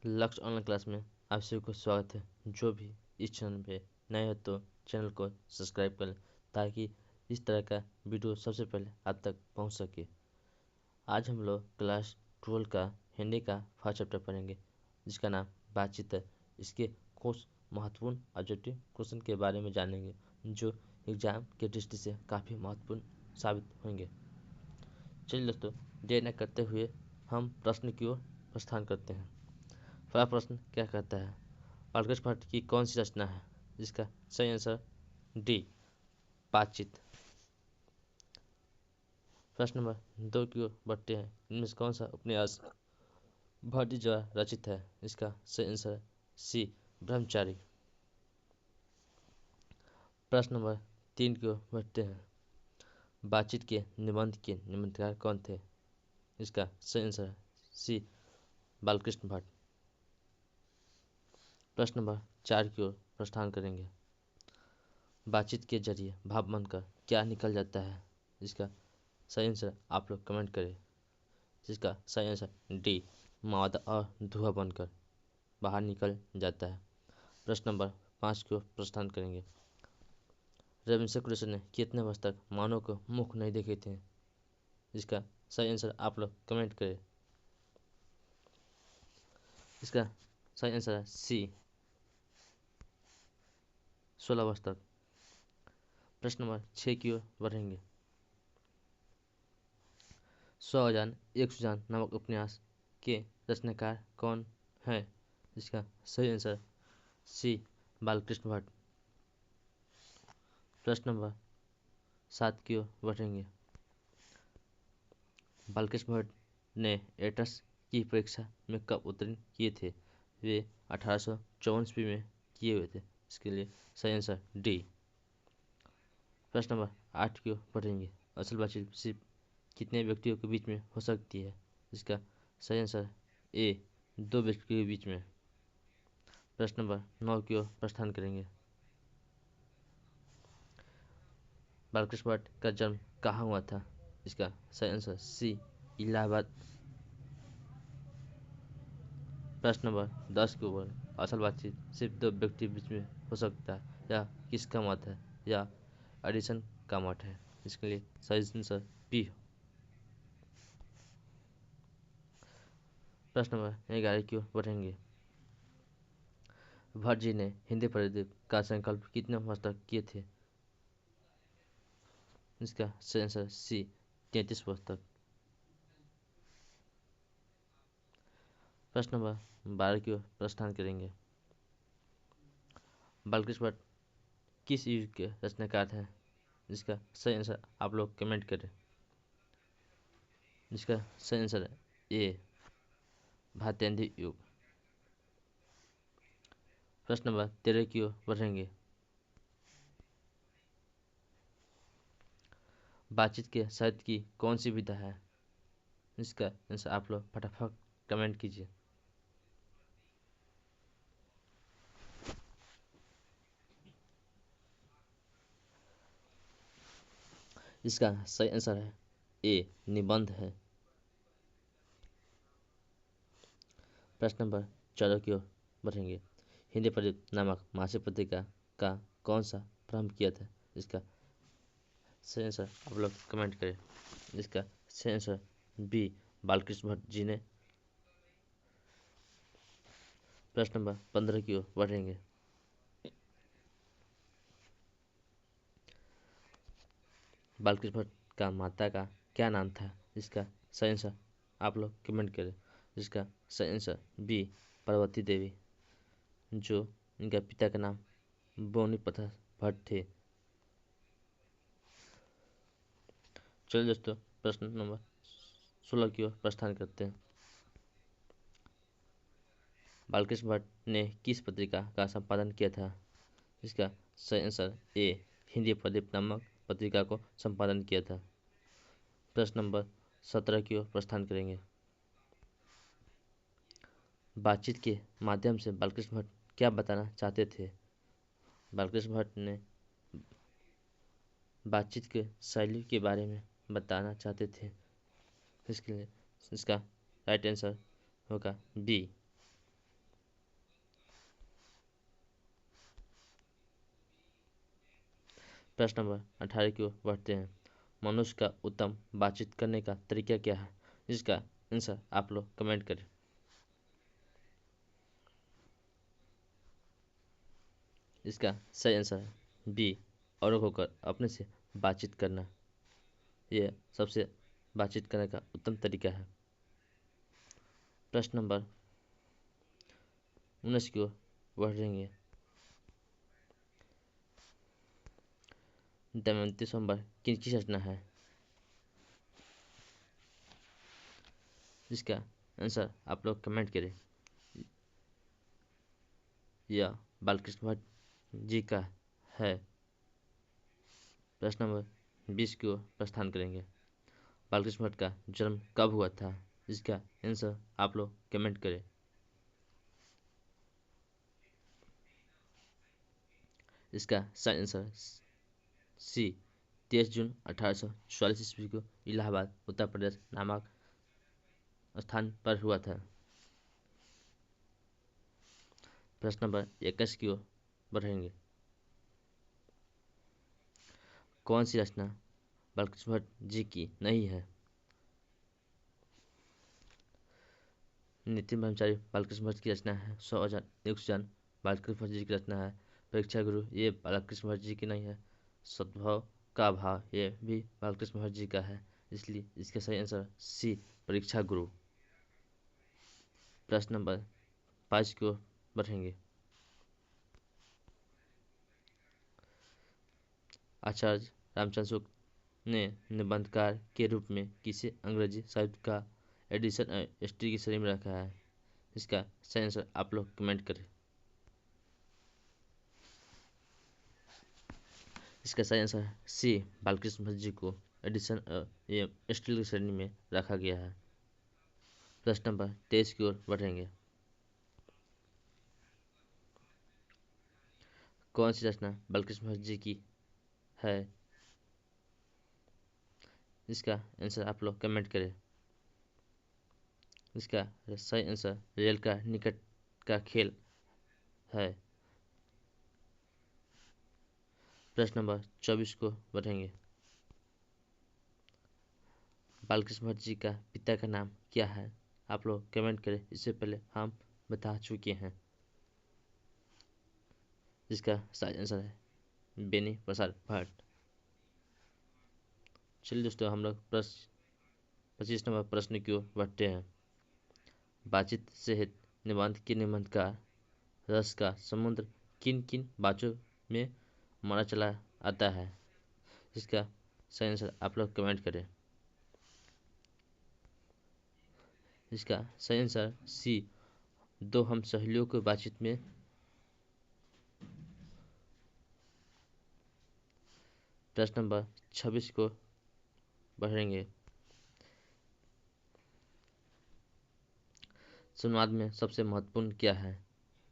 लक्ष्य online class में आप सभी को स्वागत है। जो भी इस चैनल पे नए हो तो चैनल को सब्सक्राइब करें ताकि इस तरह का वीडियो सबसे पहले आप तक पहुंच सके। आज हम लोग क्लास 12 का हिंदी का फर्स्ट चैप्टर पढ़ेंगे जिसका नाम बातचीत है। इसके कुछ महत्वपूर्ण ऑब्जेक्टिव क्वेश्चन के बारे में जानेंगे जो एग्जाम के दृष्टि से काफ़ी महत्वपूर्ण साबित होंगे। चलिए दोस्तों, देर न करते हुए हम प्रश्न की ओर प्रस्थान करते हैं। पहला प्रश्न क्या कहता है, मार्कस भट्ट की कौन सी रचना है? जिसका सही आंसर डी, बातचीत। प्रश्न नंबर 2 की ओर बढ़ते हैं। इनमें से कौन सा उपन्यास भट्ट द्वारा रचित है? इसका सही आंसर सी, ब्रह्मचारी। प्रश्न नंबर 3 की ओर बढ़ते हैं। बातचीत के निबंध के निबंधकार कौन थे? इसका सही आंसर सी, बालकृष्ण भट्ट। प्रश्न नंबर 4 की ओर प्रस्थान करेंगे। बातचीत के जरिए भाव बनकर क्या निकल जाता है? इसका सही आंसर आप लोग कमेंट करें। जिसका सही आंसर डी, मवाद और धुआं बनकर बाहर निकल जाता है। प्रश्न नंबर 5 को प्रस्थान करेंगे। रविशंकर कृष्ण ने कितने वर्ष तक मानव को मुख नहीं देखे थे? इसका सही आंसर आप लोग कमेंट करें। इसका सही आंसर है सी, 16 वर्ष तक। प्रश्न नंबर 6 की ओर बढ़ेंगे। 100 अजान एक सुजान नामक उपन्यास के रचनाकार कौन है? इसका सही आंसर सी, बालकृष्ण भट्ट। प्रश्न नंबर 7 की ओर बढ़ेंगे। बालकृष्ण भट्ट ने एटर्स की परीक्षा में कब उत्तीर्ण किए थे? वे 1854 ईस्वी में किए हुए थे। इसके लिए सही आंसर डी। प्रश्न नंबर 8 की ओर बढ़ेंगे। असल बातचीत सिर्फ कितने व्यक्तियों के बीच में हो सकती है? इसका सही आंसर ए, 2 व्यक्तियों के बीच में। प्रश्न नंबर 9 की ओर प्रस्थान करेंगे। बालकृष्ण भट्ट का जन्म कहाँ हुआ था? इसका सही आंसर सी, इलाहाबाद। प्रश्न नंबर 10 के ऊपर, असल बातचीत सिर्फ 2 व्यक्ति बीच में हो सकता है, यह किसका मत है? या एडिसन का मत है? इसके लिए सही आंसर बी। प्रश्न नंबर 11 की ओर बढ़ेंगे। भट्ट जी ने हिंदी परिद्वीप का संकल्प कितने वर्ष तक किए थे? इसका सही आंसर सी, 33 वर्ष तक। प्रश्न नंबर 12 की ओर प्रस्थान करेंगे। बालकृष्ण भट्ट किस युग के रचनाकार हैं? इसका सही आंसर आप लोग कमेंट करें। इसका सही आंसर है ए, भारतेंदु युग। प्रश्न नंबर 13 की ओर बढ़ेंगे। बातचीत के साहित्य की कौन सी विधा है? इसका आंसर आप लोग फटाफट कमेंट कीजिए। इसका सही आंसर है ए, निबंध है। प्रश्न नंबर 14 की ओर बढ़ेंगे। हिंदी प्रदीप नामक मासिक पत्रिका का कौन सा प्रारंभ किया था? इसका सही आंसर आप लोग कमेंट करें। इसका सही आंसर बी, बालकृष्ण भट्ट जी ने। प्रश्न नंबर 15 की ओर बढ़ेंगे। बालकृष्ण भट्ट का माता का क्या नाम था? इसका सही आंसर आप लोग कमेंट करें। इसका सही आंसर बी, पार्वती देवी, जो इनका पिता का नाम बोनी प्रसाद भट्ट थे। चलिए दोस्तों, प्रश्न नंबर 16 की ओर प्रस्थान करते हैं। बालकृष्ण भट्ट ने किस पत्रिका का संपादन किया था? इसका सही आंसर ए, हिंदी प्रदीप नामक पत्रिका को संपादन किया था। प्रश्न नंबर 17 की ओर प्रस्थान करेंगे। बातचीत के माध्यम से बालकृष्ण भट्ट क्या बताना चाहते थे? बालकृष्ण भट्ट ने बातचीत के शैली के बारे में बताना चाहते थे। इसके लिए इसका राइट आंसर होगा बी, प्रश्न नंबर 18 की ओर बढ़ते हैं। मनुष्य का उत्तम बातचीत करने का तरीका क्या है? इसका आंसर आप लोग कमेंट करें। इसका सही आंसर है बी, औरों होकर अपने से बातचीत करना। यह सबसे बातचीत करने का उत्तम तरीका है। प्रश्न नंबर 19 की ओर बढ़ रहेंगे। दमयंती स्वयंवर किनकी रचना है? जिसका आंसर आप लोग कमेंट करें। यह बालकृष्ण भट्ट जी का है। प्रश्न नंबर 20 की ओर प्रस्थान करेंगे। बालकृष्ण भट्ट का जन्म कब हुआ था? इसका आंसर आप लोग कमेंट करें। इसका सही आंसर सी, 23 जून 1844 ईस्वी को इलाहाबाद उत्तर प्रदेश नामक स्थान पर हुआ था। प्रश्न नंबर 21 की ओर बढ़ेंगे। कौन सी रचना बालकृष्ण भट्ट जी की नहीं है? नितिन ब्रह्मचारी बालकृष्ण भट्ट की रचना है। 100,000 एक जन बालकृष्ण भट्ट जी की रचना है। परीक्षा गुरु ये बालकृष्ण भट्ट जी की नहीं है। सद्भाव का भाव ये भी बालकृष्ण भट्ट जी का है, इसलिए इसका सही आंसर सी, परीक्षा गुरु। प्रश्न नंबर 5 की ओर बढ़ेंगे। आचार्य रामचंद्र शुक्ल ने निबंधकार के रूप में किसे अंग्रेजी साहित्य का एडिशन हिस्ट्री की श्रेणी में रखा है? इसका सही आंसर आप लोग कमेंट करें। इसका सही आंसर है सी, बालकृष्ण भट्ट जी को एडिशन ये हिस्ट्री की श्रेणी में रखा गया है। प्रश्न नंबर 23 की ओर बढ़ेंगे। कौन सी रचना बालकृष्ण भट्ट जी की है? इसका आंसर आप लोग कमेंट करें। इसका सही आंसर रेल का निकट का खेल है। प्रश्न नंबर 24 को बढ़ेंगे। बालकृष्ण भट्ट जी का पिता का नाम क्या है? आप लोग कमेंट करें, इससे पहले हम बता चुके हैं। जिसका सही आंसर है बेनी प्रसाद भट्ट। चलिए दोस्तों, हम लोग प्रश्न 25 नंबर प्रश्न की ओर बढ़ते हैं। बातचीत सहित निबंध के निबंधकार रस का समुद्र किन किन बातों में मारा चला आता है? इसका सही आंसर आप लोग कमेंट करें। इसका सही आंसर सी, दो हम सहेलियों की बातचीत में। प्रश्न नंबर 26 को बढ़ेंगे। संवाद में सबसे महत्वपूर्ण क्या है?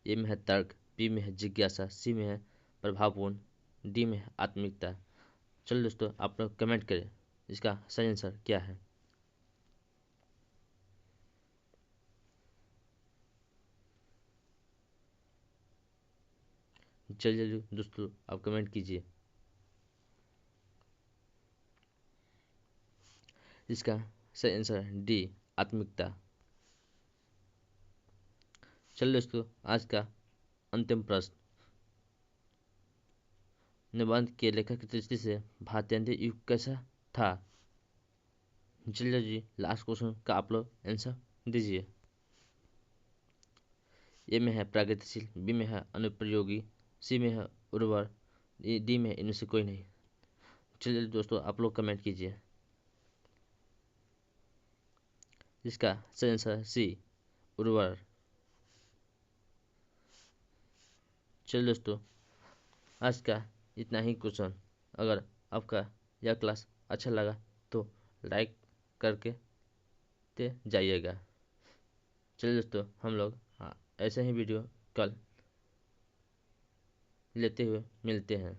ए में है तर्क, बी में है जिज्ञासा, सी में है प्रभावपूर्ण, डी में है आत्मिकता। चलो दोस्तों, आप लोग कमेंट करें, इसका सही आंसर क्या है। चलिए दोस्तों, आप कमेंट कीजिए। इसका सही आंसर है डी, आत्मिकता। चलिए दोस्तों, आज का अंतिम प्रश्न। निबंध के लेखक की दृष्टि से भारतीय युग कैसा था? चलिए जी, लास्ट क्वेश्चन का आप लोग आंसर दीजिए। ए में है प्रागैतिहासिक, बी में है अनुप्रयोगी, सी में है उर्वर, डी में इनमें से कोई नहीं। चलिए दोस्तों, आप लोग कमेंट कीजिए। इसका सही आंसर है सी, उर्वर। चलिए दोस्तों, आज का इतना ही क्वेश्चन। अगर आपका यह क्लास अच्छा लगा तो लाइक करके दे जाइएगा। चलिए दोस्तों, हम लोग ऐसे ही वीडियो कल लेते हुए मिलते हैं।